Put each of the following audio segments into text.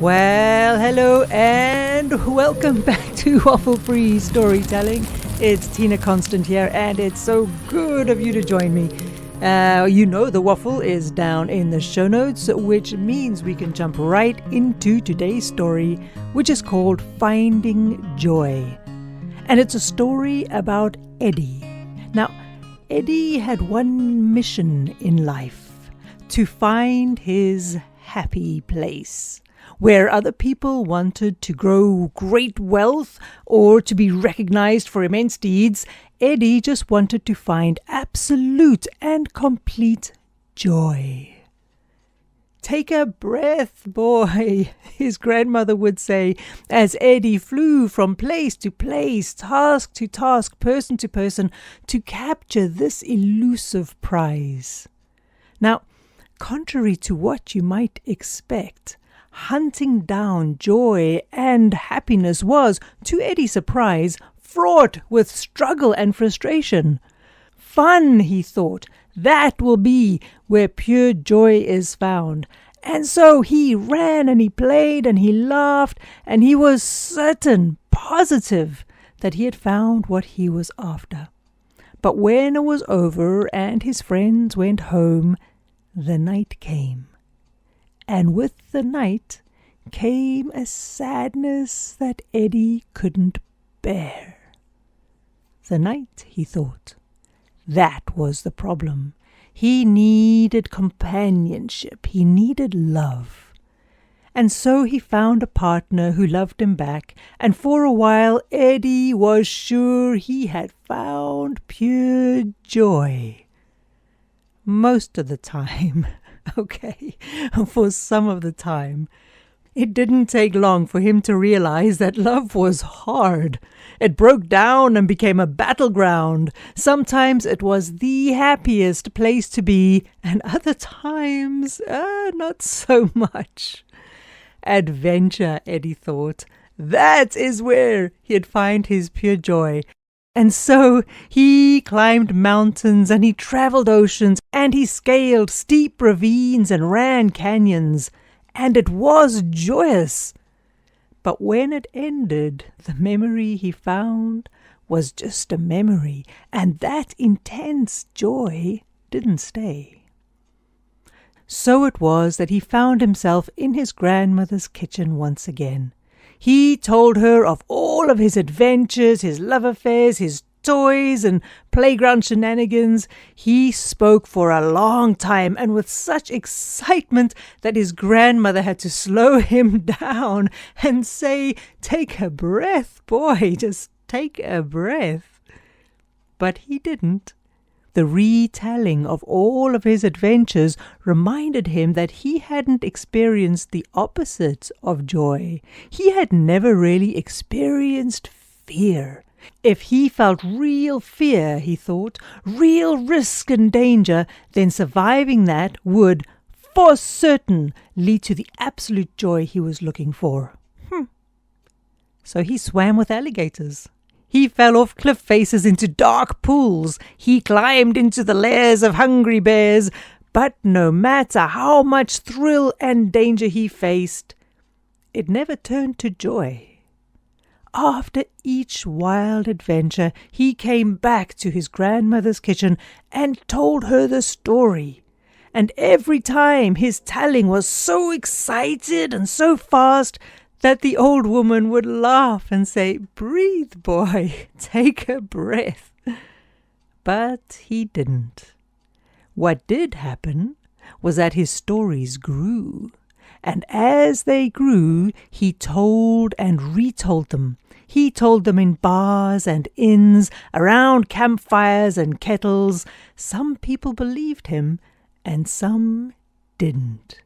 Well, hello and welcome back to Waffle-Free Storytelling. It's Tina Konstant here, and it's so good of you to join me. The waffle is down in the show notes, which means we can jump right into today's story, which is called Finding Joy. And it's a story about Eddie. Now, Eddie had one mission in life: to find his happy place. Where other people wanted to grow great wealth or to be recognized for immense deeds, Eddie just wanted to find absolute and complete joy. "Take a breath, boy," his grandmother would say, as Eddie flew from place to place, task to task, person to person, to capture this elusive prize. Now, contrary to what you might expect, hunting down joy and happiness was, to Eddie's surprise, fraught with struggle and frustration. Fun, he thought, that will be where pure joy is found. And so he ran and he played and he laughed, and he was certain, positive, that he had found what he was after. But when it was over and his friends went home, the night came. And with the night came a sadness that Eddie couldn't bear. The night, he thought. That was the problem. He needed companionship. He needed love. And so he found a partner who loved him back, and for a while Eddie was sure he had found pure joy. Most of the time. Okay, for some of the time. It didn't take long for him to realize that love was hard. It broke down and became a battleground. Sometimes it was the happiest place to be, and other times, not so much. Adventure, Eddie thought. That is where he'd find his pure joy. And so he climbed mountains and he traveled oceans and he scaled steep ravines and ran canyons. And it was joyous. But when it ended, the memory he found was just a memory, and that intense joy didn't stay. So it was that he found himself in his grandmother's kitchen once again. He told her of all of his adventures, his love affairs, his toys and playground shenanigans. He spoke for a long time and with such excitement that his grandmother had to slow him down and say, "Take a breath, boy, just take a breath." But he didn't. The retelling of all of his adventures reminded him that he hadn't experienced the opposite of joy. He had never really experienced fear. If he felt real fear, he thought, real risk and danger, then surviving that would, for certain, lead to the absolute joy he was looking for. So he swam with alligators. He fell off cliff faces into dark pools. He climbed into the lairs of hungry bears. But no matter how much thrill and danger he faced, it never turned to joy. After each wild adventure, he came back to his grandmother's kitchen and told her the story. And every time his telling was so excited and so fast that the old woman would laugh and say, "Breathe, boy, take a breath." But he didn't. What did happen was that his stories grew. And as they grew, he told and retold them. He told them in bars and inns, around campfires and kettles. Some people believed him, and some didn't.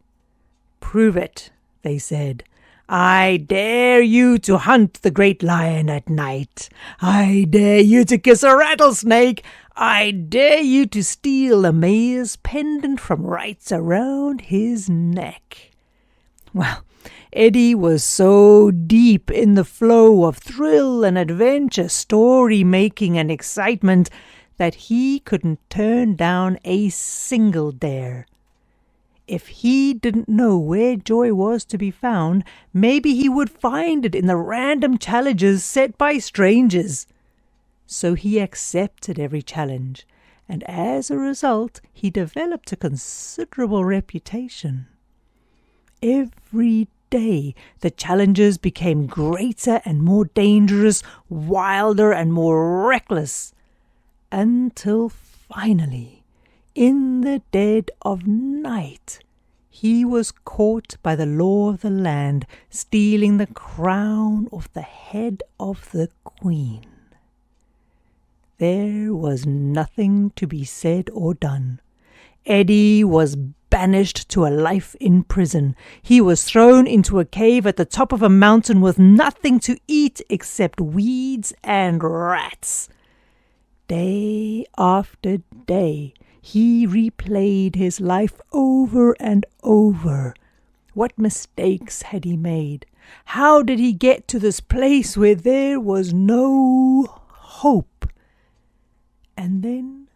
"Prove it," they said. "I dare you to hunt the great lion at night. I dare you to kiss a rattlesnake. I dare you to steal a mayor's pendant from right around his neck." Well, Eddie was so deep in the flow of thrill and adventure, story-making and excitement that he couldn't turn down a single dare. If he didn't know where joy was to be found, maybe he would find it in the random challenges set by strangers. So he accepted every challenge, and as a result, he developed a considerable reputation. Every day, the challenges became greater and more dangerous, wilder and more reckless, until finally, in the dead of night, he was caught by the law of the land, stealing the crown off the head of the queen. There was nothing to be said or done. Eddie was banished to a life in prison. He was thrown into a cave at the top of a mountain with nothing to eat except weeds and rats. Day after day, he replayed his life over and over. What mistakes had he made? How did he get to this place where there was no hope? And then,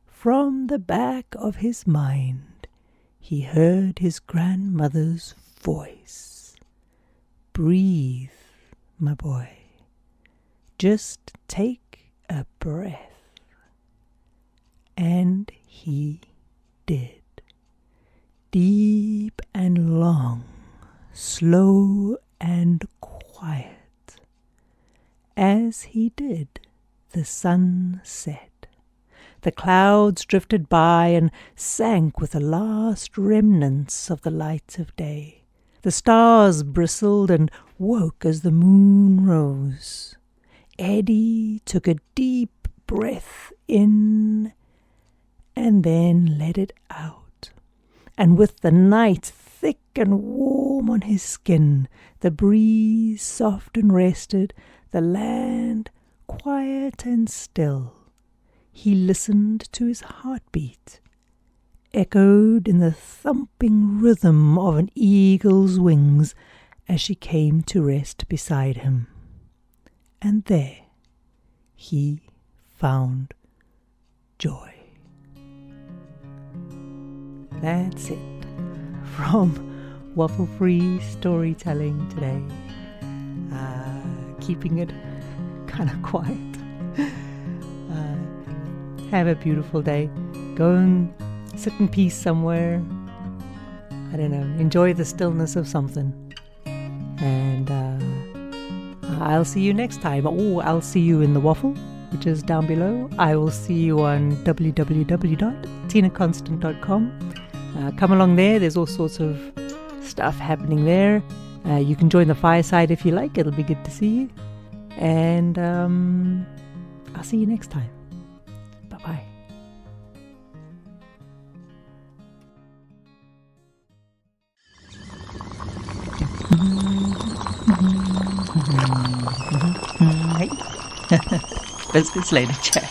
from the back of his mind, he heard his grandmother's voice. Breathe, my boy. Just take a breath. And he did. Deep and long, slow and quiet. As he did, the sun set. The clouds drifted by and sank with the last remnants of the light of day. The stars bristled and woke as the moon rose. Eddie took a deep breath in and then let it out. And with the night thick and warm on his skin, the breeze soft and rested, the land quiet and still, he listened to his heartbeat, echoed in the thumping rhythm of an eagle's wings as she came to rest beside him. And there he found joy. That's it from Waffle-Free Storytelling today. Keeping it kind of quiet. Have a beautiful day. Go and sit in peace somewhere. I don't know. Enjoy the stillness of something. And I'll see you next time. Oh, I'll see you in the waffle, which is down below. I will see you on www.tinakonstant.com. Come along there. There's all sorts of stuff happening there. You can join the fireside if you like. It'll be good to see you. And I'll see you next time. Bye-bye. Hey. Let's later, Jack.